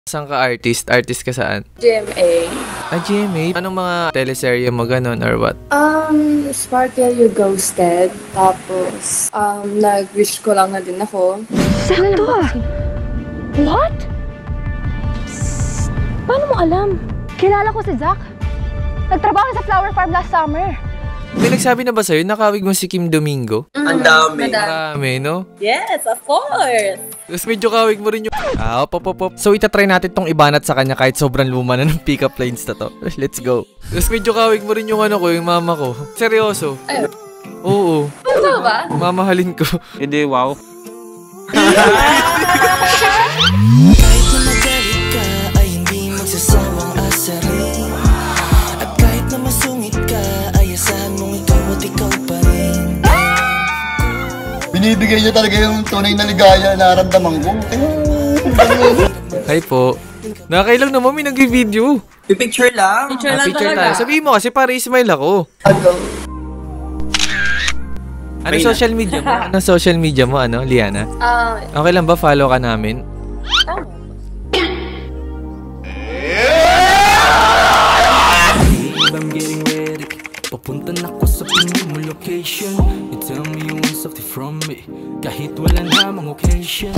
Saan ka artist? Artist ka saan? GMA. GMA? Anong mga teleserye mo ganon or what? Sparkle You Ghosted. Tapos, nag-wish ko lang na din ako. Sakto ah! What? Paano mo alam? Kilala ko si Zach. Nagtrabaho sa flower farm last summer. May nagsabi na ba sa'yo, nakawig mo si Kim Domingo? Ang dami. Marami, no? Yes, of course! Tapos medyo kawig mo rin yung... op. So, itatry natin tong ibanat sa kanya kahit sobrang luma na ng pick-up lines na to. Let's go. Tapos medyo kawig mo rin yung ano ko, yung mama ko. Seryoso. Ay. Oo. Ano ba? Mamahalin ko. Hindi, wow. Kahit na magalit ka ay hindi magsasawang asarin. At kahit na masungit ka ay asahan mong ikaw at ikaw pa rin. Binibigay niya talaga yung tunay na ligaya na naramdaman ko. Hi po. Nakakailang naman may nag-video. Pipicture lang. Picture lang Picture talaga. tayo. Sabihin mo kasi para ismile ako. Ano social media mo? Ano social media mo, ano, Liana? Okay lang ba follow ka namin? I'm getting ready. Papunta na ko sa pinig mo location. You tell me you want something from me. Kahit wala namang occasion.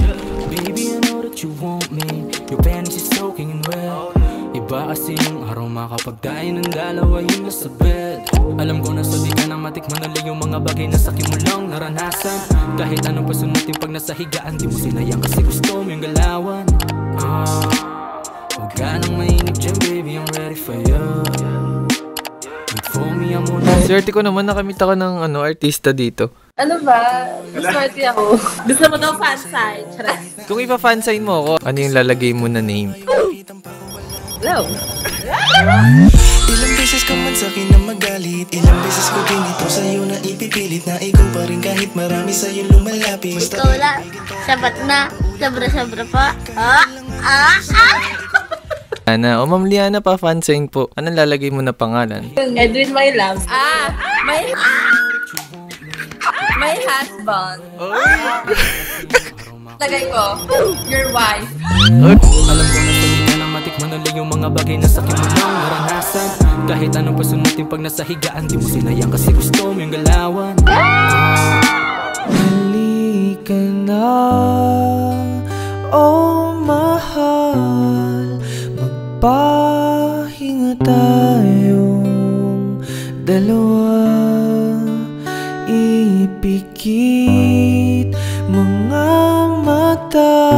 Baby, I know that you want me. Your panties is soaking in wet. Iba kasi yung aroma kapag tayo ng dalawa yung nasa bed. Alam ko na sabi ka na matikman na lang yung mga bagay na sakin mo lang naranasan. Kahit anong pasunutin pag nasa higaan, di mo sinayang kasi gusto mo yung galawan. Huwag ka nang mainip dyan, baby, I'm ready for you. For me, I'm on it. Swerte ko naman nakamit ako ng ano, artista dito. Ano ba? Maswerte ako. Gusto mo daw fan sign? Kung ipa-fansign mo ako, ano yung lalagay mo na name? Hello. Ilang beses ka man sa'kin na magalit. Ilang beses ko din ito sa'yo na ipipilit. Na ikaw pa rin kahit marami sa'yo lumalapit. Ikaw lang, sabat na, sobra-sobra pa. Liana, o Ma'am Liana, pa-fansign po. Anong lalagay mo na pangalan? Edwin, my love. My husband. Tagay ko, your wife. Alam ko na sabi ka na matikman na lang yung mga bagay na sakin mo lang naranasan. Kahit anong pasunutin pag nasa higaan, di mo sinayang kasi gusto mo yung galawan. Halika na, oh mahal, magpahinga tayong dalawa. Ipikit mga mata,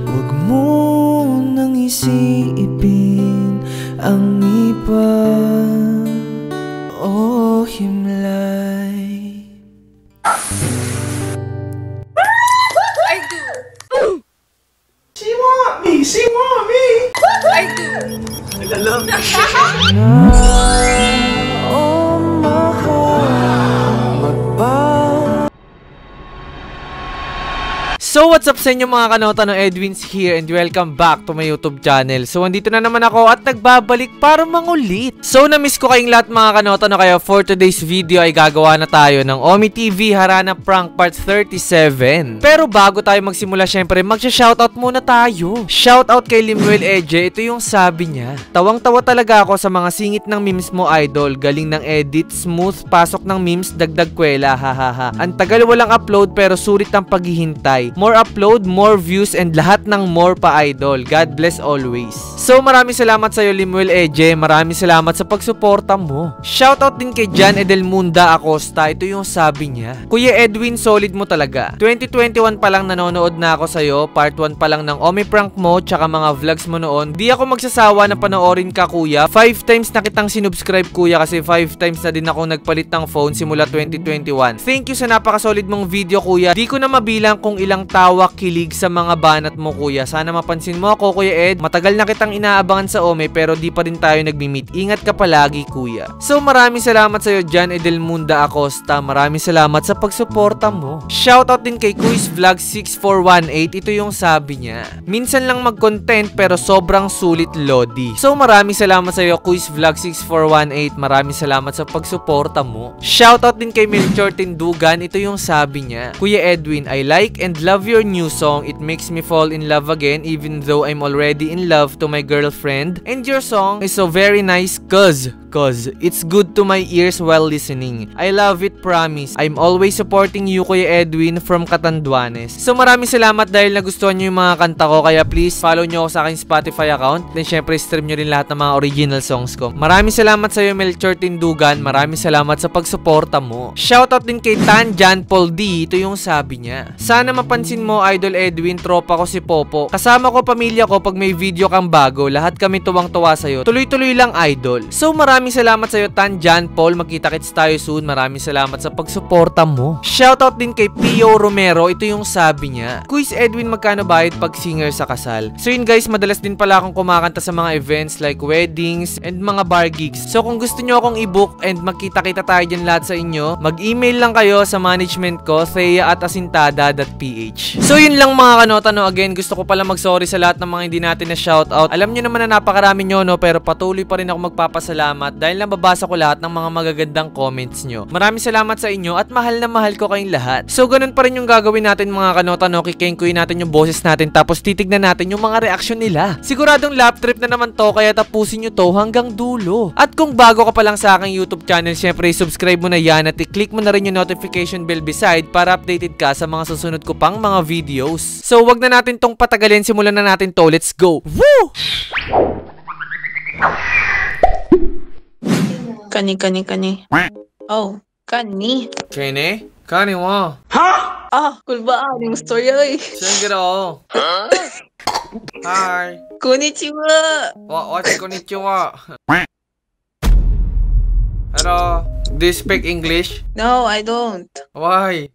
huwag mo nang isipin ang iba. Oh, himlay. I do. She want me! I do. Oh, mahal, So what's up sa inyo mga kanota no, Edwin's here and welcome back to my YouTube channel. So andito na naman ako at nagbabalik para mangulit. So na-miss ko kayong lahat mga kanota no, kaya for today's video ay gagawa na tayo ng Omi TV Harana Prank Part 37. Pero bago tayo magsimula, syempre magsha-shoutout muna tayo. Shoutout kay Limuel Eje, ito yung sabi niya: tawang-tawa talaga ako sa mga singit ng memes mo, idol. Galing ng edit, smooth, pasok ng memes, dagdag kwela, hahaha. Ang tagal walang upload pero sulit ang paghihintay. More upload, more views, and lahat ng more pa, idol. God bless always. So maraming salamat sa'yo, Limuel Eje. Maraming salamat sa pagsuporta mo. Shoutout din kay Jan Edelmunda Acosta. Ito yung sabi niya: Kuya Edwin, solid mo talaga. 2021 pa lang nanonood na ako sa'yo. Part 1 pa lang ng Omi Prank mo, tsaka mga vlogs mo noon. Di ako magsasawa na panoorin ka, kuya. 5 times na kitang sinubscribe, kuya, kasi 5 times na din ako nagpalit ng phone simula 2021. Thank you sa napakasolid mong video, kuya. Di ko na mabilang kung ilang tawa, kilig sa mga banat mo, kuya. Sana mapansin mo ako, Kuya Ed. Matagal na kitang kitang inaabangan sa Ome pero di pa rin tayo nagmi-meet. Ingat ka palagi, kuya. So maraming salamat sa'yo, Jan Edelmunda Acosta. Maraming salamat sa pagsuporta mo. Shoutout din kay Kuis Vlog 6418. Ito yung sabi niya. Minsan lang mag-content pero sobrang sulit, Lodi. So maraming salamat sa'yo, Kuis Vlog 6418. Maraming salamat sa pagsuporta mo. Shoutout din kay Melchor Tindugan. Ito yung sabi niya. Kuya Edwin, I like and love your new song. It makes me fall in love again even though I'm already in love to my girlfriend. And your song is so very nice cause it's good to my ears while listening. I love it, promise. I'm always supporting you, Kuya Edwin from Catanduanes. So maraming salamat dahil nagustuhan nyo yung mga kanta ko. Kaya please follow nyo ako sa aking Spotify account. Then syempre stream nyo rin lahat ng mga original songs ko. Maraming salamat sa iyo, Melchor Tindugan. Maraming salamat sa pagsuporta mo. Shoutout din kay Tan Jan Paul D. Ito yung sabi niya. Sana mapansin mo, Idol Edwin, tropa ko si Popo. Kasama ko pamilya ko pag may video kang bago. Lahat kami tuwang-tuwa sa'yo. Tuloy-tuloy lang, Idol. So maraming salamat sa'yo, Tan Jan Paul. Magkita-kits tayo soon. Maraming salamat sa pagsuporta mo. Shoutout din kay Pio Romero. Ito yung sabi niya. Kuis Edwin, magkano bayad pag singer sa kasal? So yun guys, madalas din pala akong kumakanta sa mga events like weddings and mga bar gigs. So kung gusto nyo akong i-book and magkita-kita tayo dyan lahat sa inyo, mag-email lang kayo sa management ko, thea@asintada.ph. So yun lang mga kanota, no. Again, gusto ko pala mag-sorry sa lahat ng mga hindi natin na shoutout. Alam nyo naman na napakarami nyo, no, pero patuloy pa rin ako magpapasalamat dahil nababasa ko lahat ng mga magagandang comments nyo. Maraming salamat sa inyo at mahal na mahal ko kayong lahat. So ganun pa rin yung gagawin natin mga kanota, no. Kikengkuin natin yung boses natin tapos titignan natin yung mga reaksyon nila. Siguradong lap trip na naman to, kaya tapusin nyo to hanggang dulo. At kung bago ka pa lang sa aking YouTube channel, syempre subscribe mo na yan at i-click mo na rin yung notification bell beside para updated ka sa mga susunod ko pang mga videos. So wag na natin tong patagalin, simulan na natin to. Let's go! Woo! Kani. Oh, kani. Kene? Kani wa? Ah, kulba yung story ay. Sengiro. Hi. Konnichiwa. What's konnichiwa? Hello. Do you speak English? No, I don't. Why?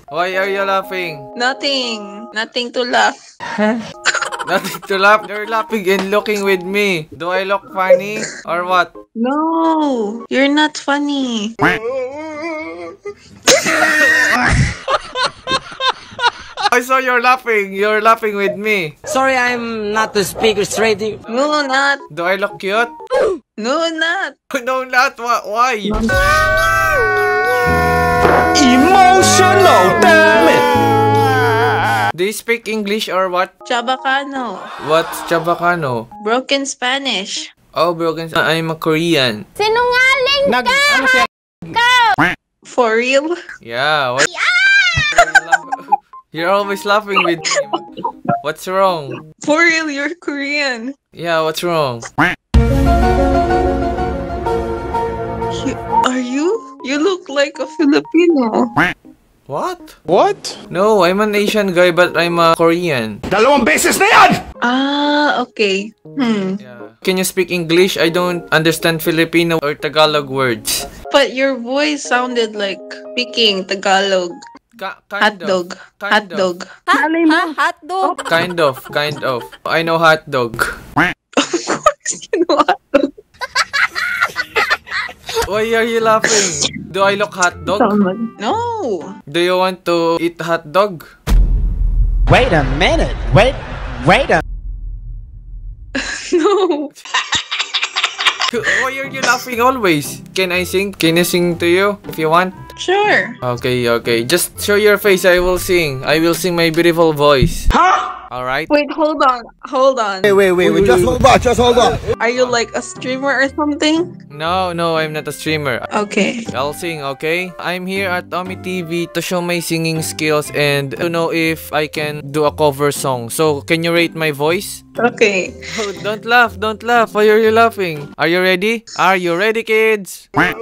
Why are you laughing? Nothing to laugh. Nothing to laugh. You're laughing and looking with me. Do I look funny or what? No, you're not funny. I saw you're laughing. You're laughing with me. Sorry, I'm not the speaker straight. No, not. Do I look cute? No, not. No, not. Why? Emotional, damn it! Do you speak English or what? Chabacano. What's Chabacano? Broken Spanish. Oh, broken. I'm a Korean. Sinungaling ka! For real? Yeah. What? You're always laughing with me. What's wrong? For real, you're Korean. Yeah, what's wrong? Are you? You look like a Filipino. What? What? No, I'm an Asian guy, but I'm a Korean. Dalawang beses na yan! Ah, okay. Yeah. Can you speak English? I don't understand Filipino or Tagalog words. But your voice sounded like speaking Tagalog. Hotdog. Hotdog. Hotdog. Kind of. I know hot dog. Of course you know hotdog. Why are you laughing? Do I look hot dog? No. Do you want to eat hot dog? Wait a minute. Wait a... No. Why are you laughing always? Can I sing? Can I sing to you if you want? Sure. Okay. Just show your face. I will sing. I will sing my beautiful voice. Huh? Alright? Wait, hold on. Wait, just hold on. Are you like a streamer or something? No, I'm not a streamer. Okay. I'll sing, okay? I'm here at Omi TV to show my singing skills and to know if I can do a cover song. So, can you rate my voice? Okay. Oh, don't laugh. Why are you laughing? Are you ready? Are you ready, kids? Don't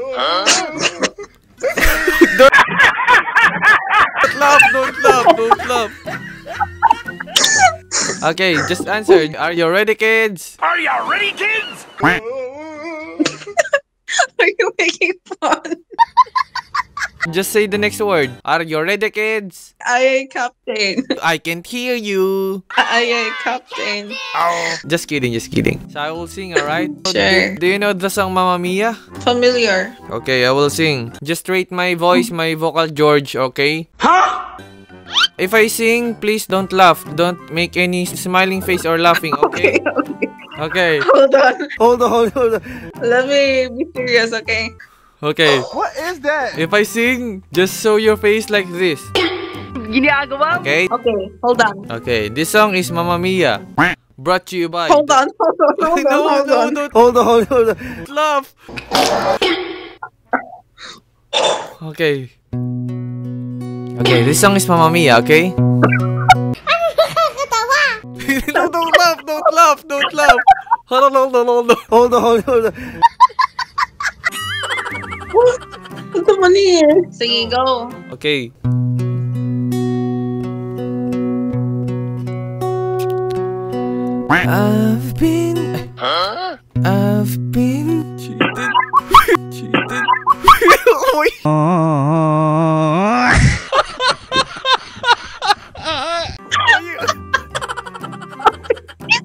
laugh. Okay, just answer. Are you ready, kids? Are you ready, kids? Are you making fun? Just say the next word. Are you ready, kids? Aye, Captain. I can't hear you. Aye, Captain. Just kidding, just kidding. So I will sing, alright? Sure. Do you know the song Mamma Mia? Familiar. Okay, I will sing. Just rate my voice, my vocal George, okay? Huh? If I sing, please don't laugh. Don't make any smiling face or laughing, okay? Okay. Hold on. Hold on. Let me be serious, okay? Okay. What is that? If I sing, just show your face like this. Okay? Okay, hold on. Okay, this song is Mamma Mia. Brought to you by... Hold on. Hold on. Laugh. Okay. Okay, this song is Mamma Mia, okay? No, don't laugh. Hold on. Ito mali eh. Sige, go. Okay. I've been cheated. Oh,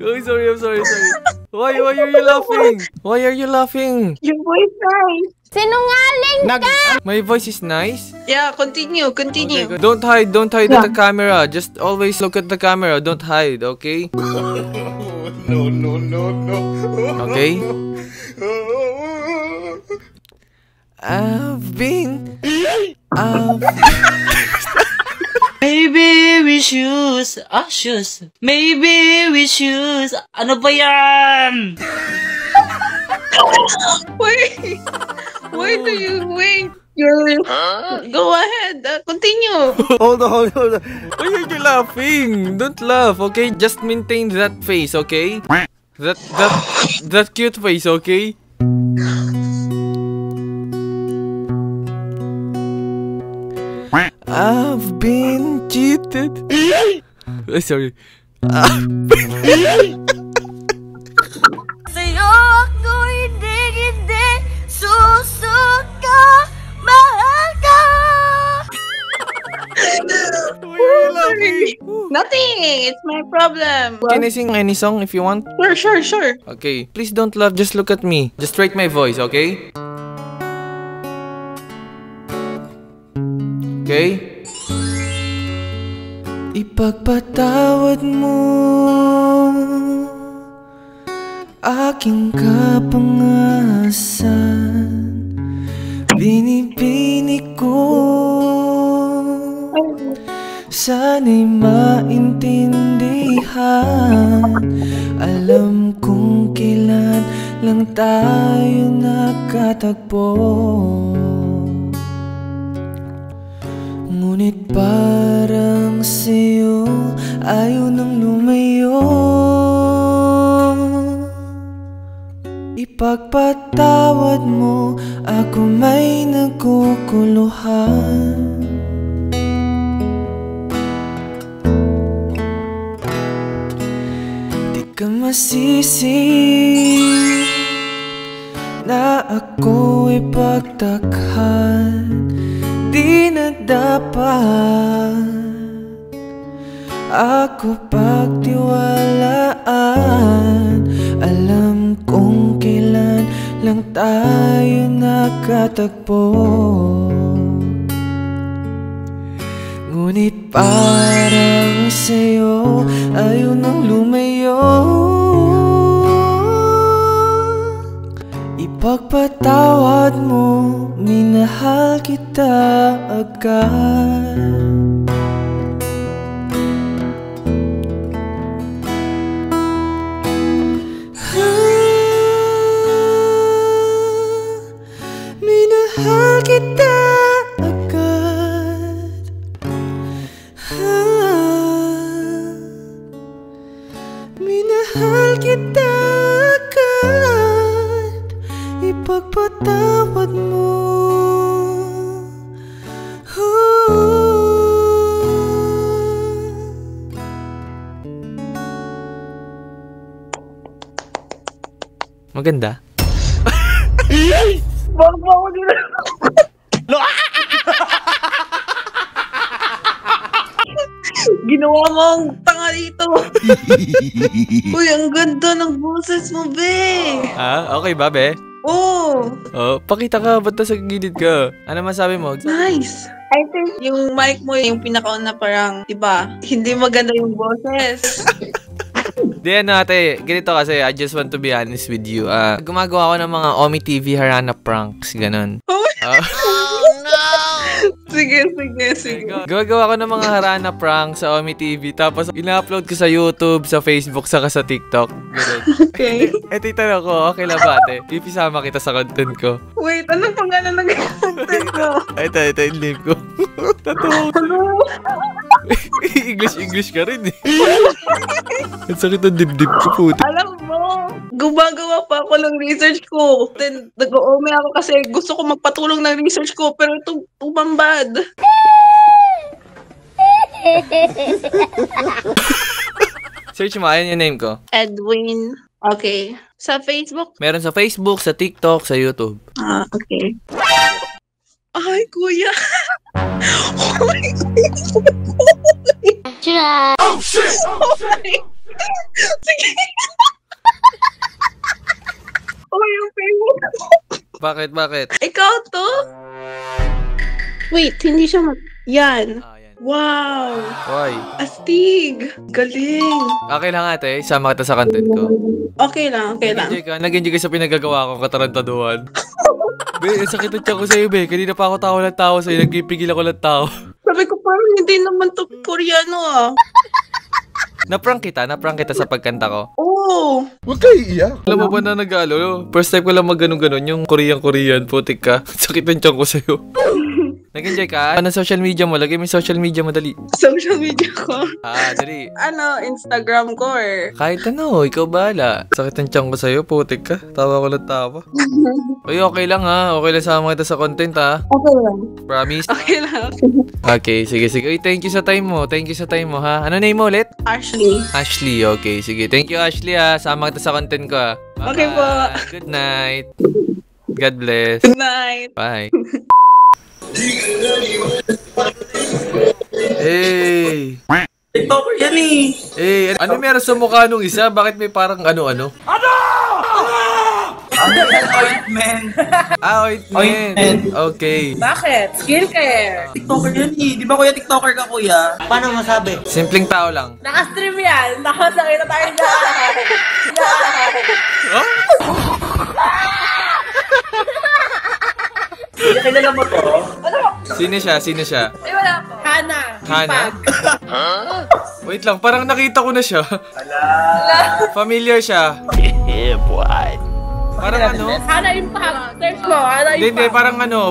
I'm sorry. Why are you laughing? Your voice nice. Sinungaling ka! My voice is nice? Yeah, continue. Okay, don't hide at the camera. Just always look at the camera. Don't hide, okay? No. Okay? I've been... Maybe we choose. Maybe we choose. Ano ba yan? Wait. Why do you wait? Go ahead. Continue. Hold on. Why are you laughing? Don't laugh, okay? Just maintain that face, okay? That cute face, okay? I've been cheated. Sorry. Sa'yo ako hindi susuka, mahal ka. Why are you laughing? Nothing. It's my problem. Can I sing any song if you want? Sure. Okay. Please don't laugh. Just look at me. Just rate my voice, okay? Okay? Ipagpatawad mo aking kapangasan, binibini ko, sana'y maintindihan. Alam kong kailan lang tayo nagkatagpo, ngunit parang sa'yo ayaw nang lumayo. Ipagpatawad mo, ako may nagkukuluhan. Di ka masisi na ako'y pagtakhan. Di na dapat ako pagtiwalaan. Alam kong kailan lang tayo nagkatagpo, ngunit parang sa'yo ayaw nang lumayo. Ipagpatawad mo, minahal kita agad. Minahal kita agad. Minahal kita agad. Ipagpatawad mo. Maganda. Bago ako nila. Ginawa mo ang tanga dito. Uy, ang ganda ng boses mo, be. Okay ba, be? Oo. Pakita ka, ba't nasa gilid ka? Ano masabi mo? Nice. I think yung mic mo yung pinakauna parang, diba, hindi maganda yung boses. Di ate, ganito kasi, I just want to be honest with you. Gumagawa ako ng mga Omi TV Harana pranks, ganun. Sige. Gumagawa ko ng mga Harana pranks sa Omi TV, tapos ina-upload ko sa YouTube, sa Facebook, saka sa TikTok. Ganun. Okay. Titanong ko, okay lang ba ate? Ipisama kita sa content ko. Wait, anong pangalan ng content mo? Ito yung name ko. Totoo. English ka rin eh. Ang sakit ng dibdib ko, puti. Alam mo, gumagawa pa ako ng research ko. Then, nag-o-ome ako kasi gusto ko magpatulong ng research ko, pero ito umambad. Search mo, ayun yung name ko. Edwin. Okay. Sa Facebook? Meron sa Facebook, sa TikTok, sa YouTube. Okay. Ay, kuya. Oh my God. Oh, shit! Oh my. Sige. Oh, yung Facebook. Bakit? Ikaw to? Wait, hindi siya yan. Yan. Wow. Why? Astig. Galing. Okay lang ate, isama kita sa content ko. Okay lang. Nag-enjoy ka sa pinagagawa kong katarantaduhan. Be, sakit ang tiyan ko sa'yo, be. Kanina pa ako tawa sa'yo. Nagpipigil ako ng tao. Sabi ko, parang hindi naman to Koreano Naprank kita sa pagkanta ko. Oo. Huwag kayo iiyak. Alam mo ba na nag-alo? First time ko lang mag-ganon-ganon, yung Korean, putik ka. Sakit ang tiyan ko sa'yo. Nag-enjoy ka? Ano social media mo? Lagay mo yung social media mo, dali. Social media ko? Dali. Instagram ko or? Kahit ano, ikaw bahala. Sakit ang tiyan ko sa'yo, putik ka. Tawa ko lang tawa. Uy, okay lang ha. Okay lang sama kita sa content ha. Okay lang. Promise? Okay lang. Okay, sige. Uy, thank you sa time mo. Ha. Ano name mo ulit? Ashley, okay. Sige. Thank you, Ashley ha. Sama kita sa content ko ha. Bye-bye. Okay po. Good night. God bless. Good night. Bye. Hey! TikToker yan eh! Hey, ano meron sa mukha nung isa? Bakit may parang ano-ano? Ointment! Ointment! Okay. Bakit? Skincare. TikToker yan eh! Di ba kuya TikToker ka kuya? Paano masabi? Simpleng tao lang. Naka-stream yan. Nakasakita tayo dyan. Oh? Kilala mo to? Sino siya? Ay, wala po. Hana? Wait lang, parang nakita ko na siya. Familiar siya. Yeah, boy. Parang ano? Hana Impact. Search mo, Hana Impact. Hindi,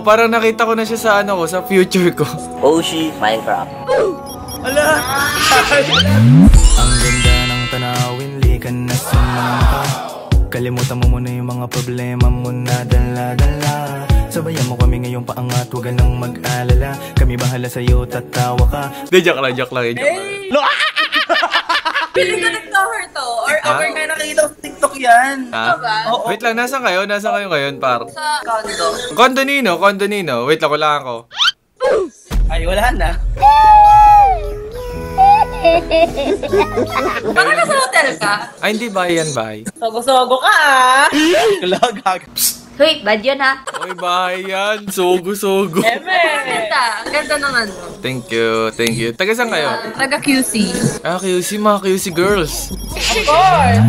parang nakita ko na siya sa sa future ko. Oshi, Minecraft. Ang ganda ng tanawin, likan na sumampa. Kalimutan mo muna yung mga problema mo na dala-dala. Sabayan mo kami ngayong paangat, huwag ka nang mag-alala. Kami bahala sa'yo, tatawa ka. Hindi, joke lang. Piling ko TikToker to. Or over ka nakikita ko TikTok yan. Wait lang, nasaan kayo ngayon, par? sa condo. Condo Nino. Wait lang, wala ako. Ay, wala na. Baka nasa hotel ka? Ay, hindi bahay. Sogo-sogo ka ah. Kalagag. Wait, bad yun ha? Ay, bahay yan. Sogo. Ang ganda ng ano. Thank you. Taga saan kayo? Taga QC. QC, mga QC girls. Of course.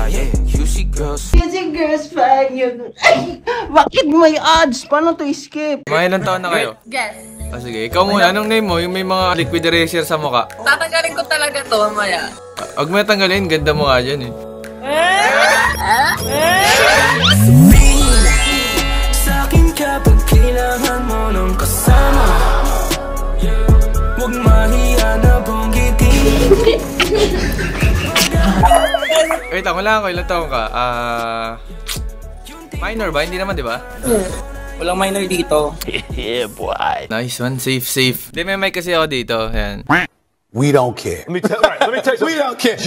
Yeah, QC girls. Kasi girls pa yun. Ay, bakit may ads? Paano to skip? Mga ilang taon na kayo? Guess. Sige, ikaw muna. Anong name mo? Yung may mga liquid eraser sa mukha. Tatanggalin ko talaga to, mamaya. Huwag mo tanggalin. Ganda mo nga dyan eh. Sa'kin kapag kailangan mo ng kasama, huwag mahiya na bonggitin. Wait lang, wala ako. Ilang taon ka? Minor ba? Hindi naman, di ba? Walang minor dito. Yeah, boy. Nice one. Safe. Di, may mic kasi ako dito. Ayan. We don't care. Let me tell you, we don't care.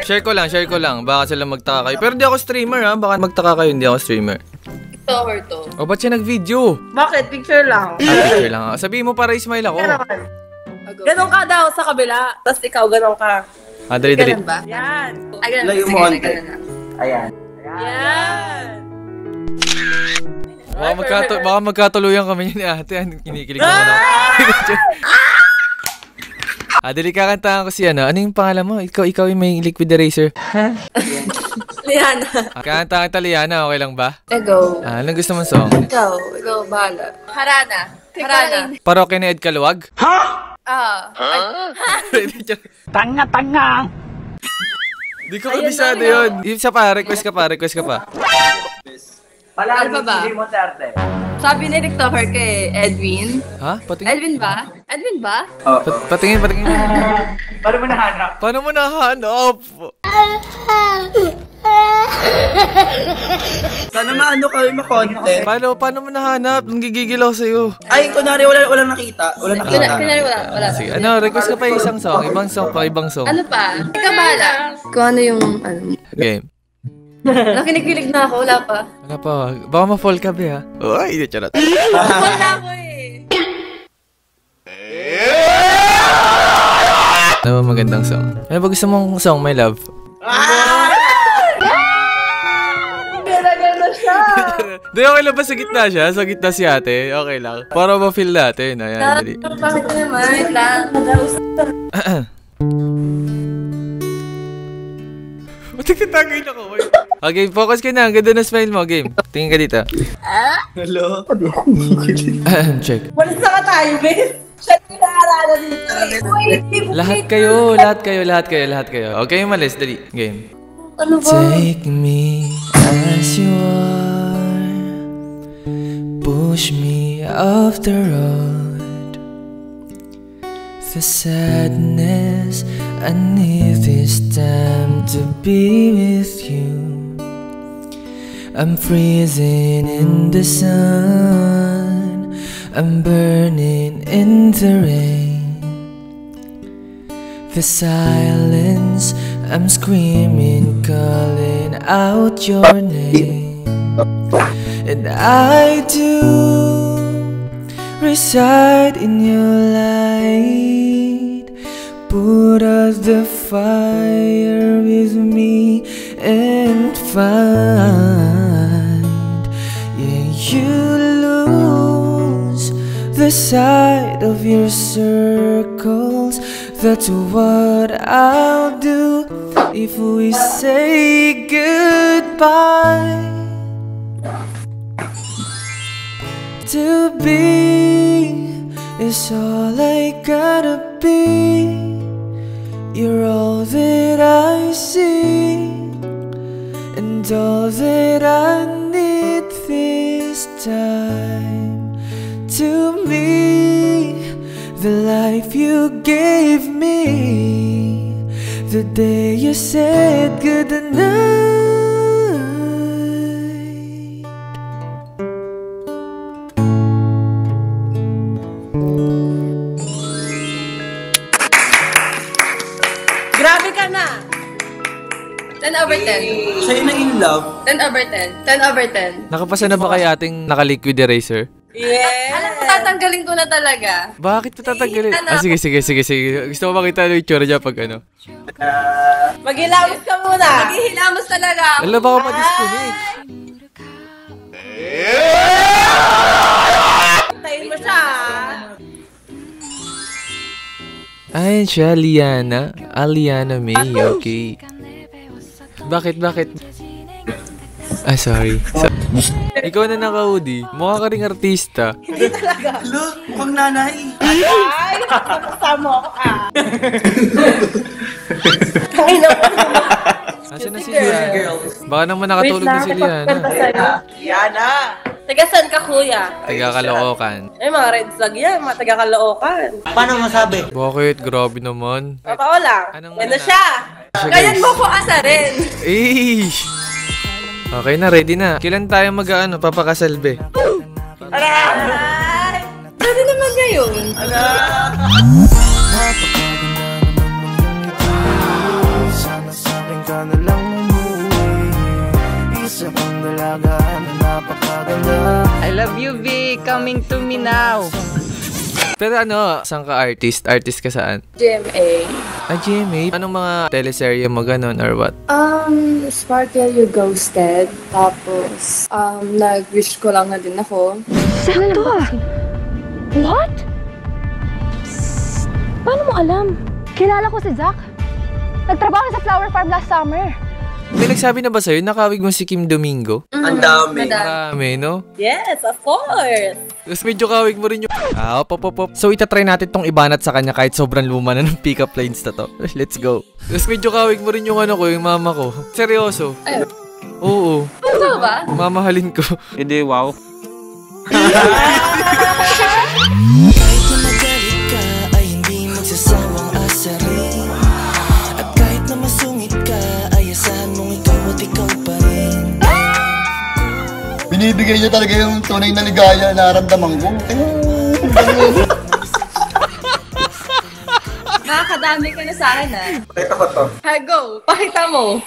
Share ko lang. Baka sila magtaka kayo. Pero di ako streamer ha. Baka magtaka kayo, hindi ako streamer. TikToker to. O, ba't siya nag-video? Bakit? Picture lang. Picture lang. Sabihin mo para smile ako. Ganon ka daw sa kabila. Tapos ikaw, ganon ka. Dali. Ganun ba? Yan. Ay, ganun. Layo mo onte. Ayan. Yan. Baka magkatuluyan kami ni ate. Kinikilig ako na. Dali kakantahan ko si ano. Ano yung pangalan mo? Ikaw yung may liquid eraser. Liana. Kakantahan kita, Liana. Okay lang ba? Go. Anong gusto mong song? Ikaw, bahala. Harana. Parokya ni Ed Kaluwag? Tanga! Di ko kabisado yun. Isa pa, request ka pa. Ano pa ba? Sabi ni TikToker kay Edwin. Ha? Patingin? Edwin ba? Patingin. Paano mo nahanap? Sana maano kami ma-content. Paano mo nahanap? Nanggigigil ako sa'yo. Ay, kunwari walang nakita. Kunwari wala. Sige, request ka pa isang song. Ibang song. Ano pa? Ikaw bahala. Kung ano yung, Game. Nakinikilig na ako, wala pa. Wala pa. Baka ma-fall ka, be, ha? Uy, hindi, charot. Wala ko eh. Ano ba magandang song? Ano ba gusto mong song, my love? Ganda siya. Di, okay lang ba sa gitna siya? Sa gitna si ate? Okay lang. Para ma-feel natin. Ayan, dali. Bakit naman? Wait lang. Ba't nagtatagay na ko? Okay, focus ka na. Ang ganda na smile mo. Game. Tingin ka dito. Hello? Check. Walis na ka tayo, miss. Siya yung naarala dito. Lahat kayo. Okay, malis. Dali. Game. Ano ba? Take me as you are. Push me off the road. The sadness, I need this time to be with you. I'm freezing in the sun, I'm burning in the rain. The silence, I'm screaming, calling out your name. And I do reside in your light. Put out the fire with me and find. Yeah, you lose the sight of your circles. That's what I'll do if we say goodbye. To be is all I gotta be. You're all that I see, and all that I need this time. To me, the life you gave me, the day you said goodnight. Grabe ka na. 10 over 10. Siya yung in love. 10 over 10. 10 over 10. Nakapasa na ba kay ating naka-liquid eraser? Yeah. Alam mo, tatanggalin ko na talaga. Bakit pa tatanggalin? Sige. Gusto mo makita yung itsura niya pag ano? Maghilamos ka muna. Maghihilamos talaga ako. Alam, baka ma-disconnect. Tayin mo siya. Ayun siya, Liana. Liana May, okay. Bakit? Sorry. Ikaw na naka-hoodie. Mukha ka ring artista. Hindi talaga. Look, mukhang nanay. Ay, kasama ako Kain ako. Asan na si Liana? Baka naman nakatulog na si Liana. Liana. Taga saan ka, kuya? Taga-Caloocan. Ay, mga red flag yan. Mga taga-Caloocan. Paano masabi? Bakit? Grabe naman. Totoo lang. Anong Ganda ano na? siya. Ganyan mo ko asarin. Eh! Okay na, ready na. Kailan tayo papakasal, be? Aray! Pwede naman ngayon. Sana sa'kin ka na lang umuwi. Isa kang dalaga na napakaganda. coming to me now. Pero ano, saan ka artist? Artist ka saan? GMA. GMA? Anong mga teleserye mo ganun or what? Sparkle You Ghosted. Tapos, nag-wish ko lang na din ako. Sakto ah. What? Paano mo alam? Kilala ko si Zach. Nagtrabaho sa flower farm last summer. May nagsabi na ba sa'yo, nakawig mo si Kim Domingo? Ang dami. Marami, no? Yes, of course. Tapos medyo kawig mo rin yung... Op. So, itatry natin tong ibanat sa kanya kahit sobrang luma na ng pick-up lines na to. Let's go. Tapos medyo kawig mo rin yung ano ko, yung mama ko. Seryoso. Ay. Oo. Ano ba? Mamahalin ko. Hindi, wow. Kahit na magalit ka ay hindi magsasawang asarin. At kahit na masungit ka ay asahan mong ikaw at ikaw pa rin. Binibigay niya talaga yung tunay na ligaya na naramdaman ko. Nakakadami ka na sa akin, ah. Pakita ko to. Go! Pakita mo!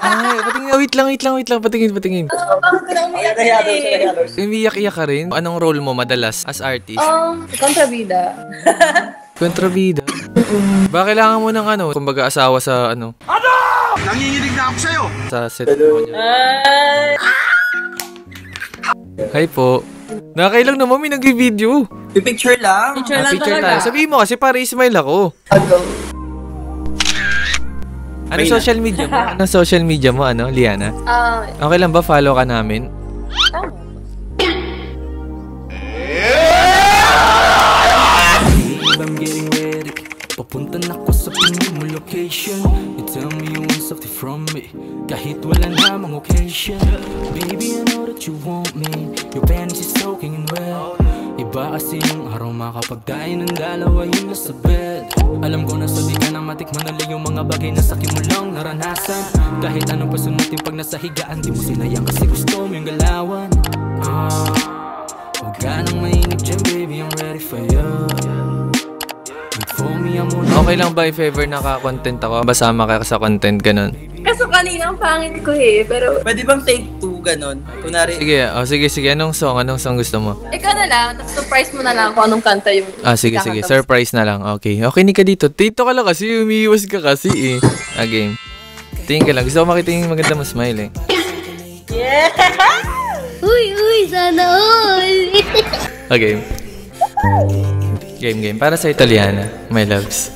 Ay, patingin. Wait lang. Patingin. Bakit ka na umiyak eh? Umiyak-iyak ka rin? Anong role mo madalas as artist? Kontrabida. Kontrabida? Ba kailangan mo ng ano? Kumbaga asawa sa ano? Ano? Nanginginig na ako sa'yo! Sa set mo niya. Hi po. Nakakailang naman may nag-video. Picture lang. Picture tayo. Sabihin mo kasi para ismile ako. Ano social media mo? Ano social media mo, ano, Liana? Okay lang ba follow ka namin? I'm getting ready. Papunta na ako sa pinig mo location. You tell me you want something from me. Kahit wala namang occasion. Baby, I know that you want me. Your panties is soaking in wet. Iba kasi yung aroma kapag tayo ng dalawa yung nasa bed. Alam ko na sabi ka na matikman na lang yung mga bagay na sakit mo lang naranasan. Kahit anong pasunutin pag nasa higaan, di mo sinayang kasi gusto mo yung galawan. Huwag ka nang mainip dyan, baby, I'm ready for you. Okay lang ba if ever naka-content ako? Basama ka sa content, ganun? Kaso kanina ang pangit ko eh, pero... Pwede bang take 2 ganon? Kunwari... Sige. Anong song gusto mo? Ikaw na lang, tapos surprise mo na lang kung anong kanta yung... Sige. Surprise na lang. Okay, ka dito. Dito ka lang kasi, umiiwas ka kasi eh. Game. Tingin ka lang. Gusto ko makita yung maganda mo smile eh. Yeah! Uy, sana all! Okay. Game. Para sa Italiana, my loves.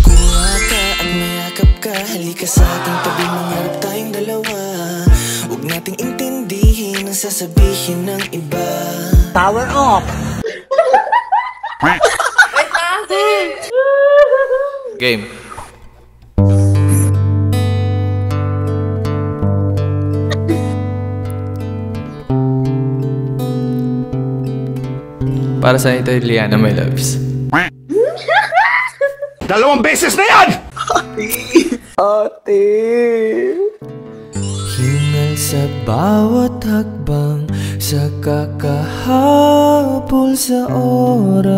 Kuha ka at mayakap ka. Halika sa ating tabi, mangarap tayong dalawa. Huwag nating intindihin ang sasabihin ng iba. Power up! Game. Para sa Italiana, my loves. 2 beses na yan! Ate! Hingal sa bawat hakbang, sa kakahabol sa oras.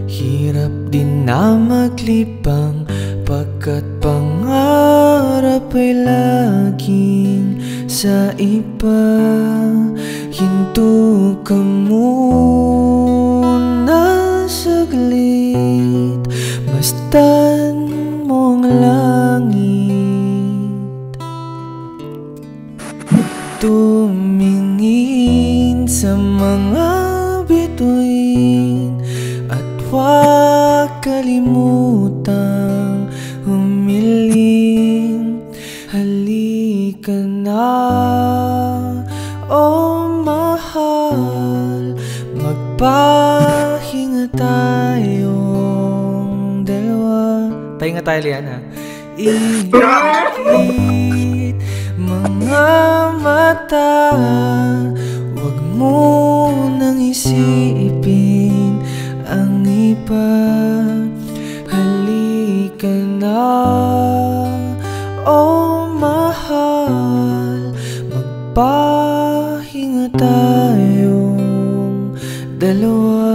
Hirap din na maglibang, pagkat pangarap ay laging sa iba. Hinto ka muna saglit, masdan mo ang langit. Tumingin sa mga bituin at huwag kalimutang humiling. Halika na, oh mahal, magpahinga tayong dalawa. Pahinga tayo, Liana. Ihigit mga mata, huwag mo nang isipin ang iba. Halika na, oh mahal, magpahinga tayong dalawa.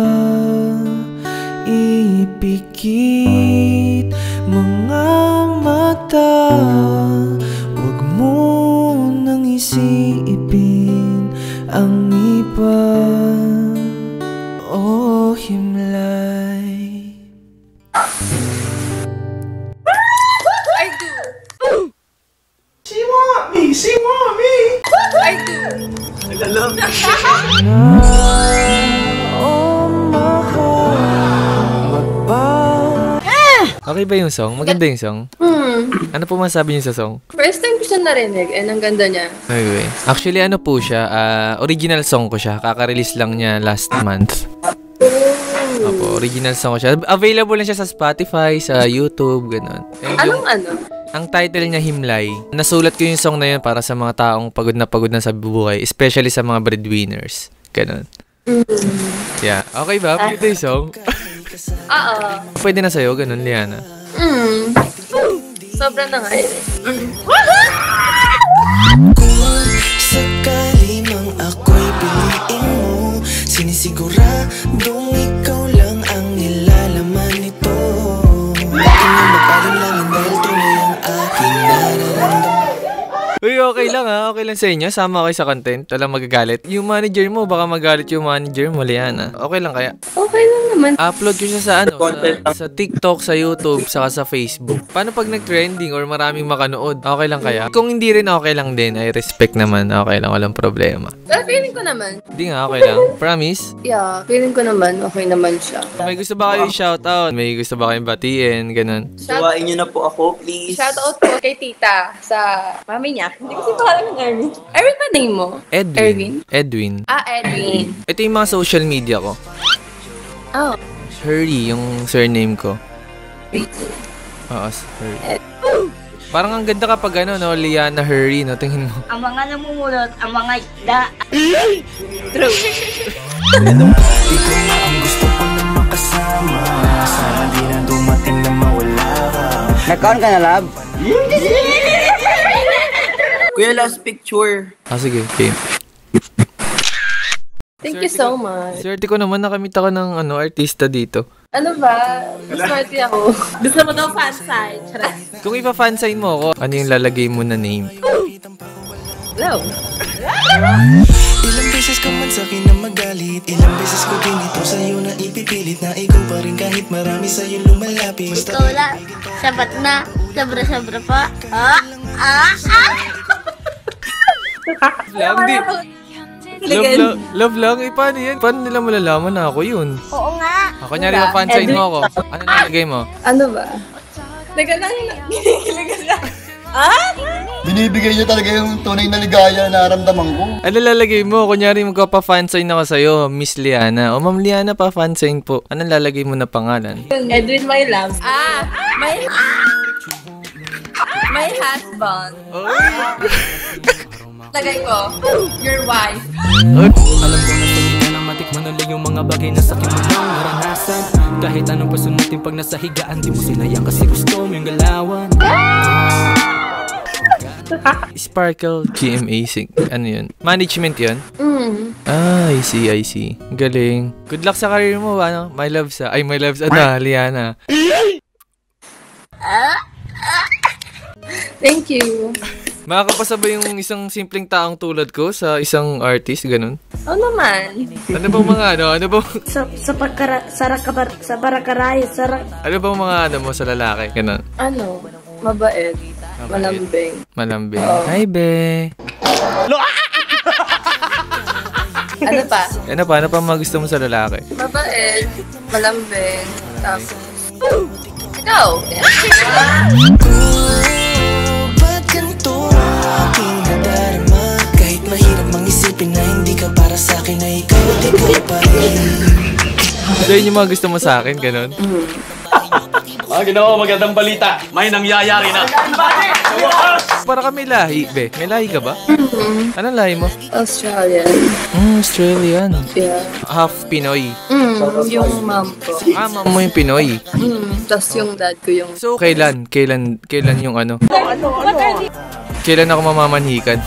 Ipikit mga siipin ang iba. Oh, himlay. I do. She want me. I do. I love you. Okay ba yung song? Maganda yung song? Ano po masabi niyo sa song? First time ko siya narinig and ang ganda niya. Okay. Actually, ano po siya? Original song ko siya. Kaka-release lang niya last month. Opo, original song ko siya. Available lang siya sa Spotify, sa YouTube, ganun. Anong ano? Ang title niya, Himlay. Nasulat ko yung song na yun para sa mga taong pagod na sa buhay, especially sa mga breadwinners. Ganun. Yeah. Okay ba? Pwede yung song? Oo. Pwede na sa'yo, ganun, Liana. Sobra na nga yun. Kung sakali mang ako'y piliin mo, sinisiguradong ikaw lang ang nilalaman nito. Bakit na mag-alinlangan dahil tunay ang aking nararamdaman. Uy, okay lang ha. Okay lang sa inyo. Sama kayo sa content. Walang magagalit. Yung manager mo, baka magalit yung manager mo, Liana. Okay lang kaya? Okay lang naman. Upload ko siya sa sa TikTok, sa YouTube, saka sa Facebook. Paano pag nag-trending or maraming makanood? Okay lang kaya? Kung hindi rin okay lang din, I respect naman. Okay lang, walang problema. Pero feeling ko naman. Hindi nga, okay lang. Promise? Yeah, feeling ko naman. Okay naman siya. May gusto ba kayo shoutout? May gusto ba kayong batiin? Ganun. Suwain niyo na po ako, please. Shoutout po kay tita sa mami niya. Hindi ko pangalan ng Erwin. Erwin ba name mo? Edwin. Edwin. Ito yung mga social media ko. Oh. Hurry, yung surname ko. Oo, Hurry. Parang ang ganda kapag ano, no? Liana Hurry, no? Tingin mo. Ang mga namumulot, ang mga isda. True. Ikaw na ang gusto ko na makasama. Sana di na dumating na mawala ka. Nag-on ka na, love? Kuya, last picture. Sige, okay. Thank you so much. Swerte ko naman nakamit ako ng artista dito. Ano ba? Swerte ako. Gusto mo daw fan sign. Kung ipa-fan sign mo ako, ano yung lalagay mo na name? Hello. Ilang beses ka man sa'kin na magalit, ilang beses ko din ito sa'yo na ipipilit na ikaw pa rin kahit marami sa'yo lumalapit. Ikaw lang. Sabat na. Sobra-sobra pa. Love lang. Paano yan? Paano nila malalaman na ako yun? Oo nga. Kunyari pa-fan sign mo ako. Ano nalagay mo? Ano ba? Teka lang. Kinikilig lang. Binibigay niya talaga yung tunay na ligaya na naramdaman ko. Ano lalagay mo? Kunyari magpa-fan sign ako sa'yo, Miss Liana. O Ma'am Liana, pa-fan sign po. Ano lalagay mo na pangalan? Edwin, my love. My husband. Lagay ko, your wife. Alam ko na tuloy ka na matikman ulit yung mga bagay na sakit mo lang naranasan. Kahit anong pasunutin pag nasa higaan, di mo sinayang kasi gusto mo yung galawan. Sparkle GMA ano yun? Management yun? I see. Galing. Good luck sa career mo, My love sa Liana. Thank you. Makakapasabay yung isang simpleng taong tulad ko sa isang artist, ganun? Oo naman. Ano bang mga Ano bang... Ano bang mga mo sa lalaki, ganun? Mabait. Malambing. Hi, be. Ano pa? Ano pa mga gusto mo sa lalaki? Mabait. Malambing. Tapos, ikaw. Ba't ganito aking nadarama? Kahit mahirap mang isipin na hindi ka para sa'kin, na ikaw pa rin. So yun yung mga gusto mo sa akin, ganun? Mga ginawa, magandang balita. May nangyayari na. Para kami lahi, be. May lahi ka ba? Anong lahi mo? Australian. Australian. Yeah. Half Pinoy. Yung mom ko. Mom mo yung Pinoy. Tapos yung dad ko yung... So, kailan yung ano? Kailan ako mamamanhikan?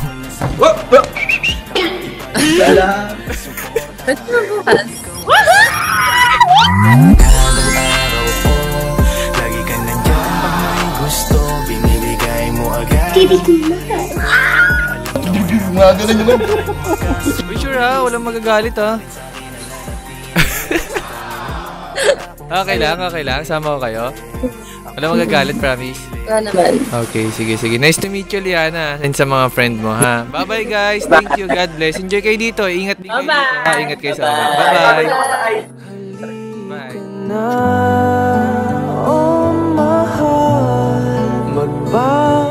Ba't mo bukas? Lagi ka nandiyan pag may gusto, binibigay mo agad. Gumagano'n naman. Be sure ha, walang magagalit ha. Okay lang. Sama ko kayo. Walang magagalit, promise. Wala naman. Okay, sige. Nice to meet you, Liana. And sa mga friend mo, ha? Bye-bye, guys. Thank you. God bless. Enjoy kayo dito. Ingat din kayo dito. Ha? Ingat kayo sa amin. Bye-bye. Bye. On my heart, magbago